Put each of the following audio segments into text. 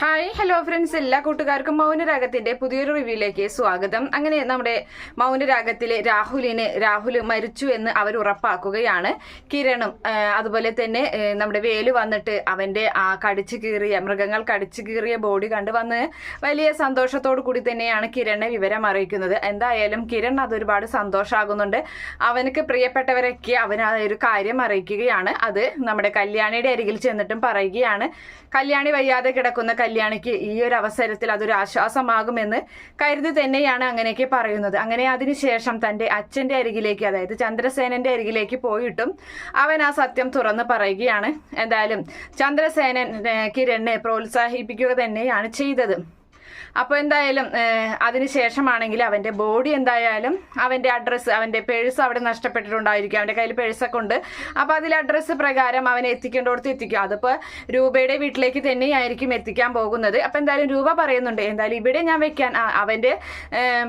Hi hello friends, എല്ലാ കൂട്ടുകാർക്കും മൗനരാഗത്തിന്റെ പുതിയൊരു റിവ്യൂയിലേക്ക് സ്വാഗതം. അങ്ങനെ നമ്മുടെ മൗനരാഗത്തിലെ രാഹുൽ മരിച്ചു എന്ന് അവർ ഉറപ്പാക്കുകയാണ്. കിരണും അതുപോലെ തന്നെ നമ്മുടെ വേലു വന്നിട്ട് അവന്റെ ആ മൃഗങ്ങൾ കടിച്ചു കീറിയ ബോഡി കണ്ടു വന്ന് വലിയ സന്തോഷത്തോടു കൂടി തന്നെയാണ് കിരണിനെ വിവരം അറിയിക്കുന്നത്. എന്തായാലും കിരൺ അതൊരുപാട് സന്തോഷമാകുന്നുണ്ട്. അവനക്ക് പ്രിയപ്പെട്ടവരൊക്കെ അവൻ ആ ഒരു കാര്യം അറിയിക്കുകയാണ്. അത് നമ്മുടെ കല്യാണിയുടെ അരികിൽ ചെന്നിട്ടും പറയുകയാണ്. കല്യാണി വയ്യാതെ കിടക്കുന്ന കല്യാണിക്ക് ഈ ഒരു അവസരത്തിൽ അതൊരു ആശ്വാസമാകുമെന്ന് കരുതി തന്നെയാണ് അങ്ങനെയൊക്കെ പറയുന്നത്. അങ്ങനെ അതിനുശേഷം തന്റെ അച്ഛന്റെ അരികിലേക്ക്, അതായത് ചന്ദ്രസേനന്റെ അരികിലേക്ക് പോയിട്ടും അവൻ ആ സത്യം തുറന്ന് പറയുകയാണ്. എന്തായാലും ചന്ദ്രസേനൻ കിരണിനെ പ്രോത്സാഹിപ്പിക്കുക തന്നെയാണ് ചെയ്തത്. അപ്പോൾ എന്തായാലും അതിനുശേഷമാണെങ്കിൽ അവന്റെ ബോഡി എന്തായാലും അവന്റെ അഡ്രസ്സ്, അവന്റെ പേഴ്സ് അവിടെ നഷ്ടപ്പെട്ടിട്ടുണ്ടായിരിക്കും. അവന്റെ കയ്യിൽ പേഴ്സൊക്കെ ഉണ്ട്. അപ്പോൾ അതിൽ അഡ്രസ്സ് പ്രകാരം അവനെ എത്തിക്കേണ്ടടുത്ത് എത്തിക്കും. അതിപ്പോൾ രൂപയുടെ വീട്ടിലേക്ക് തന്നെയായിരിക്കും എത്തിക്കാൻ പോകുന്നത്. അപ്പോൾ എന്തായാലും രൂപ പറയുന്നുണ്ട്, എന്തായാലും ഇവിടെ ഞാൻ വെക്കാൻ, അവന്റെ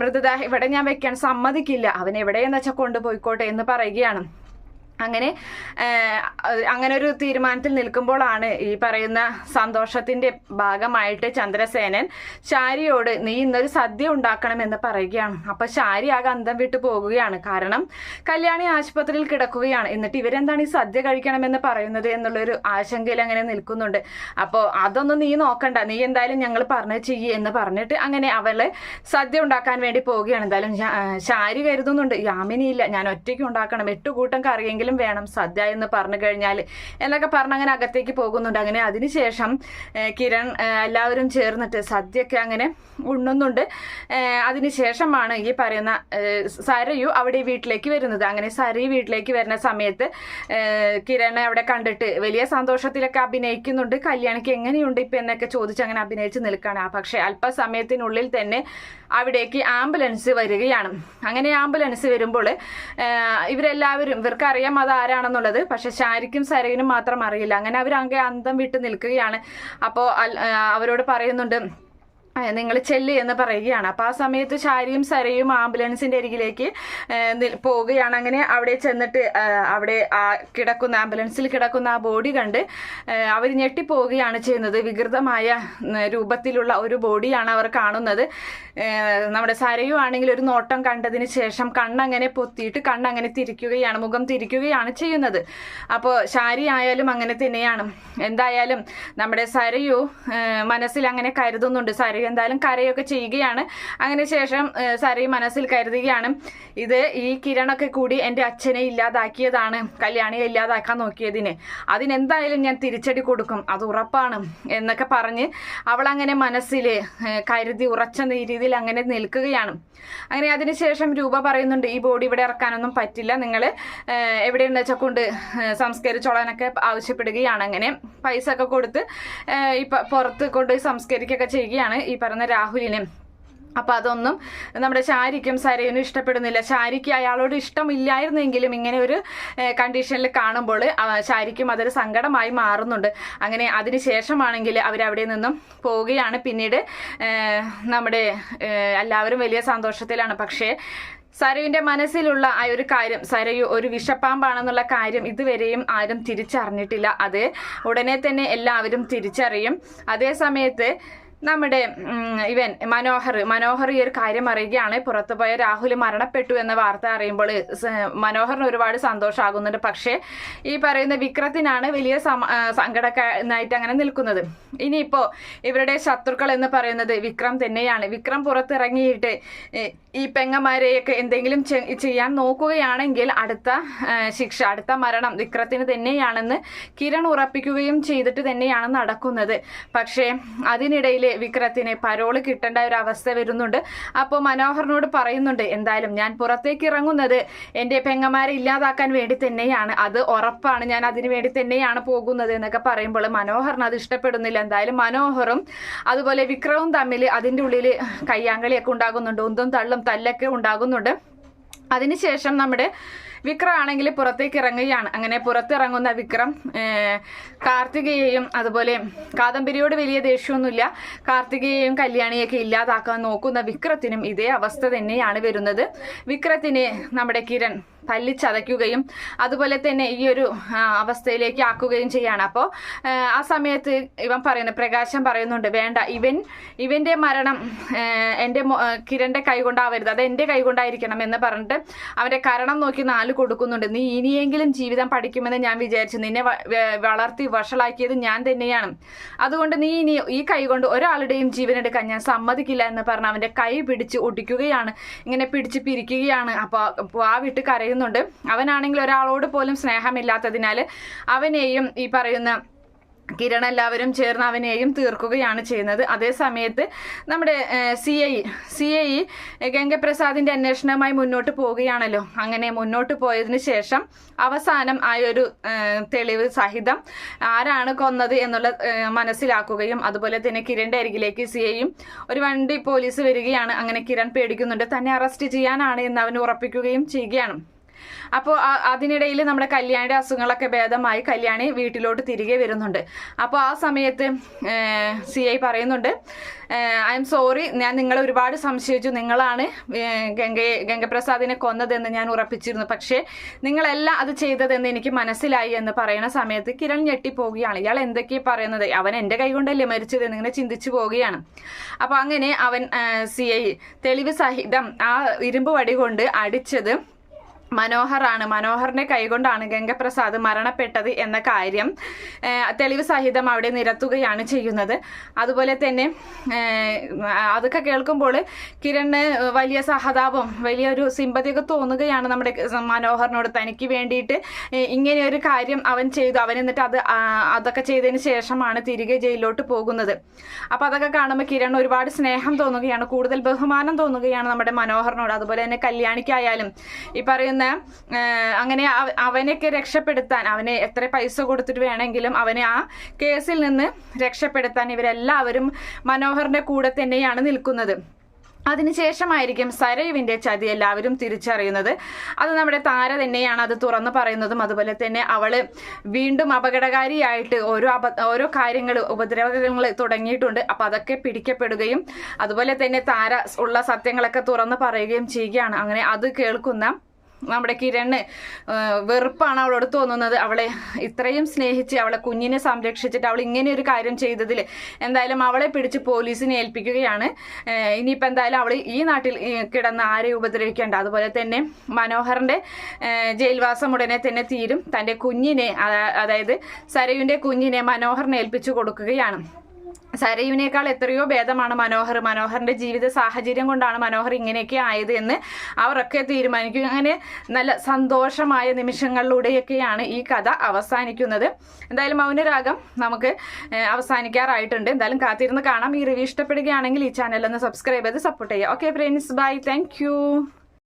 മൃതദേഹം ഇവിടെ ഞാൻ വെക്കാൻ സമ്മതിക്കില്ല, അവൻ എവിടെയെന്ന് വെച്ചാൽ കൊണ്ടുപോയിക്കോട്ടെ എന്ന് പറയുകയാണ്. അങ്ങനെ ഒരു തീരുമാനത്തിൽ നിൽക്കുമ്പോഴാണ് ഈ പറയുന്ന സന്തോഷത്തിന്റെ ഭാഗമായിട്ട് ചന്ദ്രസേനൻ ശാരിയോട് നീ ഇന്നൊരു സദ്യ ഉണ്ടാക്കണമെന്ന് പറയുകയാണ്. അപ്പൊ ശാരി ആകെ അന്തം വിട്ടു പോകുകയാണ്. കാരണം കല്യാണി ആശുപത്രിയിൽ കിടക്കുകയാണ്. എന്നിട്ട് ഇവരെന്താണ് ഈ സദ്യ കഴിക്കണമെന്ന് പറയുന്നത് എന്നുള്ളൊരു ആശങ്കയിൽ അങ്ങനെ നിൽക്കുന്നുണ്ട്. അപ്പോൾ അതൊന്നും നീ നോക്കണ്ട, നീ എന്തായാലും ഞങ്ങൾ പറഞ്ഞത് ചെയ്യ് എന്ന് പറഞ്ഞിട്ട് അങ്ങനെ അവള് സദ്യ ഉണ്ടാക്കാൻ വേണ്ടി പോവുകയാണ്. എന്തായാലും ശാരി കരുതുന്നുണ്ട്, യാമിനിയില്ല, ഞാൻ ഒറ്റയ്ക്ക് ഉണ്ടാക്കണം, 8 കൂട്ടം കറിയെങ്കിലും വേണം സദ്യ എന്ന് പറഞ്ഞു കഴിഞ്ഞാൽ എന്നൊക്കെ പറഞ്ഞ് അങ്ങനെ അകത്തേക്ക് പോകുന്നുണ്ട്. അങ്ങനെ അതിനുശേഷം കിരൺ എല്ലാവരും ചേർന്നിട്ട് സദ്യയൊക്കെ അങ്ങനെ ഉണ്ണുന്നുണ്ട്. അതിനുശേഷമാണ് ഈ പറയുന്ന സരയു അവിടെ വീട്ടിലേക്ക് വരുന്നത്. അങ്ങനെ സരയു വീട്ടിലേക്ക് വരുന്ന സമയത്ത് കിരणे അവിടെ കണ്ടിട്ട് വലിയ സന്തോഷത്തിലൊക്കെ അഭിനയിക്കുന്നുണ്ട്. കല്യാണിക്ക് എങ്ങനെയുണ്ട് ഇപ്പം എന്നൊക്കെ ചോദിച്ച് അങ്ങനെ അഭിനയിച്ച് നിൽക്കുകയാണ്. പക്ഷെ അല്പസമയത്തിനുള്ളിൽ തന്നെ അവിടേക്ക് ആംബുലൻസ് വരികയാണ്. അങ്ങനെ ആംബുലൻസ് വരുമ്പോൾ ഇവർക്കറിയാം അത് ആരാണെന്നുള്ളത്. പക്ഷെ ശാരിക്കും സരയിനും മാത്രം അറിയില്ല. അങ്ങനെ അവരങ്ങ് അന്തം വിട്ട് നിൽക്കുകയാണ്. അപ്പോൾ അവരോട് പറയുന്നുണ്ട്, നിങ്ങൾ ചെല്ല് എന്ന് പറയുകയാണ്. അപ്പോൾ ആ സമയത്ത് ശാരിയും സരയും ആംബുലൻസിന്റെ അരികിലേക്ക് പോവുകയാണ്. അങ്ങനെ അവിടെ ചെന്നിട്ട് അവിടെ ആംബുലൻസിൽ കിടക്കുന്ന ആ ബോഡി കണ്ട് അവർ ഞെട്ടിപ്പോവുകയാണ് ചെയ്യുന്നത്. വികൃതമായ രൂപത്തിലുള്ള ഒരു ബോഡിയാണ് അവർ കാണുന്നത്. നമ്മുടെ സരയു ആണെങ്കിൽ ഒരു നോട്ടം കണ്ടതിന് ശേഷം കണ്ണങ്ങനെ പൊത്തിയിട്ട് കണ്ണങ്ങനെ തിരിക്കുകയാണ്, മുഖം തിരിക്കുകയാണ് ചെയ്യുന്നത്. അപ്പോൾ ശാരി ആയാലും അങ്ങനെ തന്നെയാണ്. എന്തായാലും നമ്മുടെ സരയു മനസ്സിൽ അങ്ങനെ കരുതുന്നുണ്ട്. സരയു എന്തായാലും കരയൊക്കെ ചെയ്യുകയാണ്. അങ്ങനെ ശേഷം സരയു മനസ്സിൽ കരുതുകയാണ്, ഇത് ഈ കിരണൊക്കെ കൂടി എൻ്റെ അച്ഛനെ ഇല്ലാതാക്കിയതാണ്, കല്യാണിയെ ഇല്ലാതാക്കാൻ നോക്കിയതിന്, അതിനെന്തായാലും ഞാൻ തിരിച്ചടി കൊടുക്കും, അത് ഉറപ്പാണ് എന്നൊക്കെ പറഞ്ഞ് അവൾ അങ്ങനെ മനസ്സിൽ കരുതി ഉറച്ച രീതിയിൽ അങ്ങനെ നിൽക്കുകയാണ്. അങ്ങനെ അതിനുശേഷം രൂപ പറയുന്നുണ്ട്, ഈ ബോഡി ഇവിടെ ഇറക്കാനൊന്നും പറ്റില്ല, നിങ്ങൾ എവിടെയുണ്ടെന്ന് വെച്ചാൽ കൊണ്ട് സംസ്കരിച്ചോളാനൊക്കെ ആവശ്യപ്പെടുകയാണ്. അങ്ങനെ പൈസ ഒക്കെ കൊടുത്ത് ഇപ്പം പുറത്ത് കൊണ്ട് സംസ്കരിക്കുകയൊക്കെ ചെയ്യുകയാണ് ഈ പറഞ്ഞ രാഹുലിനെ. അപ്പം അതൊന്നും നമ്മുടെ ശാരിക്കും സരയനും ഇഷ്ടപ്പെടുന്നില്ല. ശാരിക്ക് അയാളോട് ഇഷ്ടമില്ലായിരുന്നെങ്കിലും ഇങ്ങനെ ഒരു കണ്ടീഷനിൽ കാണുമ്പോൾ ശാരിക്കും അതൊരു സങ്കടമായി മാറുന്നുണ്ട്. അങ്ങനെ അതിനുശേഷമാണെങ്കിൽ അവരവിടെ നിന്നും പോവുകയാണ്. പിന്നീട് നമ്മുടെ എല്ലാവരും വലിയ സന്തോഷത്തിലാണ്. പക്ഷേ സരയുവിന്റെ മനസ്സിലുള്ള ആ ഒരു കാര്യം, സരയു ഒരു വിഷപ്പാമ്പാണെന്നുള്ള കാര്യം ഇതുവരെയും ആരും തിരിച്ചറിഞ്ഞിട്ടില്ല. അത് ഉടനെ തന്നെ എല്ലാവരും തിരിച്ചറിയും. അതേ സമയത്ത് നമ്മുടെ മനോഹർ ഈ ഒരു കാര്യം അറിയുകയാണ്. പുറത്തുപോയ രാഹുൽ മരണപ്പെട്ടു എന്ന വാർത്ത അറിയുമ്പോൾ മനോഹറിന് ഒരുപാട് സന്തോഷമാകുന്നുണ്ട്. പക്ഷേ ഈ പറയുന്ന വിക്രത്തിനാണ് വലിയ സങ്കടമായിട്ട് അങ്ങനെ നിൽക്കുന്നത്. ഇനിയിപ്പോൾ ഇവരുടെ ശത്രുക്കൾ എന്ന് പറയുന്നത് വിക്രം തന്നെയാണ്. വിക്രം പുറത്തിറങ്ങിയിട്ട് ഈ പെങ്ങന്മാരെയൊക്കെ എന്തെങ്കിലും ചെയ്യാൻ നോക്കുകയാണെങ്കിൽ അടുത്ത ശിക്ഷ, അടുത്ത മരണം വിക്രത്തിന് തന്നെയാണെന്ന് കിരൺ ഉറപ്പിക്കുകയും ചെയ്തിട്ട് തന്നെയാണ് നടക്കുന്നത്. പക്ഷേ അതിനിടയിൽ വിക്രത്തിന് പരോള് കിട്ടേണ്ട ഒരു അവസ്ഥ വരുന്നുണ്ട്. അപ്പോൾ മനോഹറിനോട് പറയുന്നുണ്ട്, എന്തായാലും ഞാൻ പുറത്തേക്ക് ഇറങ്ങുന്നത് എൻ്റെ പെങ്ങന്മാരെ ഇല്ലാതാക്കാൻ വേണ്ടി തന്നെയാണ്, അത് ഉറപ്പാണ്, ഞാൻ അതിനു വേണ്ടി തന്നെയാണ് പോകുന്നത് എന്നൊക്കെ പറയുമ്പോൾ മനോഹറിന് അത് ഇഷ്ടപ്പെടുന്നില്ല. എന്തായാലും മനോഹറും അതുപോലെ വിക്രവും തമ്മിൽ അതിൻ്റെ ഉള്ളിൽ കയ്യാങ്കളിയൊക്കെ ഉണ്ടാകുന്നുണ്ട്, ഉന്തും തള്ളും തല്ലൊക്കെ ഉണ്ടാകുന്നുണ്ട്. അതിനുശേഷം നമ്മുടെ വിക്രം ആണെങ്കിൽ പുറത്തേക്ക് ഇറങ്ങുകയാണ്. അങ്ങനെ പുറത്തിറങ്ങുന്ന വിക്രം കാർത്തികയെയും അതുപോലെ കാദംബരിയോട് വലിയ ദേഷ്യമൊന്നുമില്ല, കാർത്തികയെയും കല്യാണിയൊക്കെ ഇല്ലാതാക്കാൻ നോക്കുന്ന വിക്രത്തിനും ഇതേ അവസ്ഥ തന്നെയാണ് വരുന്നത്. വിക്രത്തിന് നമ്മുടെ കിരൺ തല്ലിച്ചതയ്ക്കുകയും അതുപോലെ തന്നെ ഈ ഒരു അവസ്ഥയിലേക്ക് ആക്കുകയും ചെയ്യാണ്. അപ്പോൾ ആ സമയത്ത് പ്രകാശം പറയുന്നുണ്ട്, വേണ്ട, ഇവന്റെ മരണം എൻ്റെ കിരണിന്റെ കൈ കൊണ്ടാവരുത്, അത് എൻ്റെ കൈ കൊണ്ടായിരിക്കണം എന്ന് പറഞ്ഞിട്ട് അവന്റെ കരണം നോക്കി 4 കൊടുക്കുന്നുണ്ട്. നീ ഇനിയെങ്കിലും ജീവിതം പഠിക്കുമെന്ന് ഞാൻ വിചാരിച്ചു, നിന്നെ വളർത്തി വഷളാക്കിയത് ഞാൻ തന്നെയാണ്, അതുകൊണ്ട് നീ ഇനി ഈ കൈ കൊണ്ട് ഒരാളുടെയും ജീവനെടുക്കാൻ ഞാൻ സമ്മതിക്കില്ല എന്ന് പറഞ്ഞ് അവന്റെ കൈ പിടിച്ച് ഒടിക്കുകയാണ്, ഇങ്ങനെ പിടിച്ച് പിരിക്കുകയാണ്. അപ്പോൾ ആ വിട്ട് കരയുന്നുണ്ട്. അവനാണെങ്കിൽ ഒരാളോട് പോലും സ്നേഹമില്ലാത്തതിനാൽ അവനെയും ഈ പറയുന്ന കിരൺ എല്ലാവരും ചേർന്ന് അവനെയും തീർക്കുകയാണ് ചെയ്യുന്നത്. അതേ സമയത്ത് നമ്മുടെ CI ഗംഗപ്രസാദിന്റെ അന്വേഷണവുമായി മുന്നോട്ട് പോവുകയാണല്ലോ. അങ്ങനെ മുന്നോട്ട് പോയതിനു ശേഷം അവസാനം ആ ഒരു തെളിവ് സഹിതം ആരാണ് കൊന്നത് എന്നുള്ള മനസ്സിലാക്കുകയും അതുപോലെ തന്നെ കിരണിന്റെ അരികിലേക്ക് CIയും ഒരു വണ്ടി പോലീസ് വരികയാണ്. അങ്ങനെ കിരൺ പേടിക്കുന്നുണ്ട്, തന്നെ അറസ്റ്റ് ചെയ്യാനാണ് എന്ന് അവന് ഉറപ്പിക്കുകയും ചെയ്യുകയാണ്. അപ്പോൾ അതിനിടയിൽ നമ്മുടെ കല്യാണിയുടെ അസുഖങ്ങളൊക്കെ ഭേദമായി കല്യാണി വീട്ടിലോട്ട് തിരികെ വരുന്നുണ്ട്. അപ്പോൾ ആ സമയത്ത് CI പറയുന്നുണ്ട്, ഐ എം സോറി, ഞാൻ നിങ്ങളെ ഒരുപാട് സംശയിച്ചു, നിങ്ങളാണ് ഗംഗപ്രസാദിനെ കൊന്നതെന്ന് ഞാൻ ഉറപ്പിച്ചിരുന്നു, പക്ഷേ നിങ്ങളെല്ലാം അത് ചെയ്തതെന്ന് എനിക്ക് മനസ്സിലായി എന്ന് പറയുന്ന സമയത്ത് കിരൺ ഞെട്ടിപ്പോവുകയാണ്. ഇയാൾ എന്തൊക്കെയാണ് പറയുന്നത്, അവൻ എൻ്റെ കൈ കൊണ്ടല്ലേ മരിച്ചത് എന്നിങ്ങനെ ചിന്തിച്ചു പോവുകയാണ്. അപ്പോൾ അങ്ങനെ അവൻ CI തെളിവ് സഹിതം ആ ഇരുമ്പ് വടി കൊണ്ട് അടിച്ചത് മനോഹറിന്റെ കൈകൊണ്ടാണ് ഗംഗപ്രസാദ് മരണപ്പെട്ടത് എന്ന കാര്യം തെളിവ് സഹിതം അവിടെ നിരത്തുകയാണ് ചെയ്യുന്നത്. അതുപോലെ തന്നെ അതൊക്കെ കേൾക്കുമ്പോൾ കിരണ് വലിയ സഹതാപം, വലിയൊരു സിമ്പതിയൊക്കെ തോന്നുകയാണ് നമ്മുടെ മനോഹറിനോട്. തനിക്ക് വേണ്ടിയിട്ട് ഇങ്ങനെ ഒരു കാര്യം അവൻ ചെയ്തു, അവൻ എന്നിട്ട് അതൊക്കെ ചെയ്തതിന് ശേഷമാണ് തിരികെ ജയിലിലോട്ട് പോകുന്നത്. അപ്പോൾ അതൊക്കെ കാണുമ്പോൾ കിരൺ ഒരുപാട് സ്നേഹം തോന്നുകയാണ്, കൂടുതൽ ബഹുമാനം തോന്നുകയാണ് നമ്മുടെ മനോഹറിനോട്. അതുപോലെ തന്നെ കല്യാണിക്കായാലും ഈ പറയുന്ന അങ്ങനെ അവനെയൊക്കെ രക്ഷപ്പെടുത്താൻ, അവനെ എത്ര പൈസ കൊടുത്തിട്ട് വേണമെങ്കിലും അവനെ ആ കേസിൽ നിന്ന് രക്ഷപ്പെടുത്താൻ ഇവരെല്ലാവരും മനോഹറിന്റെ കൂടെ തന്നെയാണ് നിൽക്കുന്നത്. അതിനുശേഷമായിരിക്കും സരയുവിന്റെ ചതി എല്ലാവരും തിരിച്ചറിയുന്നത്. അത് നമ്മുടെ താര തന്നെയാണ് അത് തുറന്നു പറയുന്നതും. അതുപോലെ തന്നെ അവള് വീണ്ടും അപകടകാരിയായിട്ട് ഓരോ കാര്യങ്ങൾ ഉപദ്രവങ്ങൾ തുടങ്ങിയിട്ടുണ്ട്. അപ്പൊ അതൊക്കെ പിടിക്കപ്പെടുകയും അതുപോലെ തന്നെ താര ഉള്ള സത്യങ്ങളൊക്കെ തുറന്നു പറയുകയും ചെയ്യുകയാണ്. അങ്ങനെ അത് കേൾക്കുന്ന നമ്മുടെ കിരണ് വെറുപ്പാണ് അവളോട് തോന്നുന്നത്. അവളെ ഇത്രയും സ്നേഹിച്ച് അവളെ കുഞ്ഞിനെ സംരക്ഷിച്ചിട്ട് അവൾ ഇങ്ങനെ ഒരു കാര്യം ചെയ്തതിൽ എന്തായാലും അവളെ പിടിച്ച് പോലീസിനെ ഏൽപ്പിക്കുകയാണ്. ഇനിയിപ്പോൾ എന്തായാലും അവൾ ഈ നാട്ടിൽ കിടന്ന് ആരെയും ഉപദ്രവിക്കേണ്ട. അതുപോലെ തന്നെ മനോഹറിന്റെ ജയിൽവാസം ഉടനെ തന്നെ തീരും. തൻ്റെ കുഞ്ഞിനെ, അതായത് സരയുവിന്റെ കുഞ്ഞിനെ മനോഹറിനെ ഏൽപ്പിച്ചു കൊടുക്കുകയാണ്. സരയുവിനേക്കാൾ എത്രയോ ഭേദമാണ് മനോഹറിന്റെ ജീവിത സാഹചര്യം കൊണ്ടാണ് മനോഹർ ഇങ്ങനെയൊക്കെ ആയത് എന്ന് അവരൊക്കെ തീരുമാനിക്കും. അങ്ങനെ നല്ല സന്തോഷമായ നിമിഷങ്ങളിലൂടെയൊക്കെയാണ് ഈ കഥ അവസാനിക്കുന്നത്. എന്തായാലും മൗനരാഗം നമുക്ക് അവസാനിക്കാറായിട്ടുണ്ട്. എന്തായാലും കാത്തിരുന്ന് കാണാം. ഈ റിവ്യൂ ഇഷ്ടപ്പെടുകയാണെങ്കിൽ ഈ ചാനൽ ഒന്ന് സബ്സ്ക്രൈബ് ചെയ്ത് സപ്പോർട്ട് ചെയ്യുക. Okay friends, bye, thank U.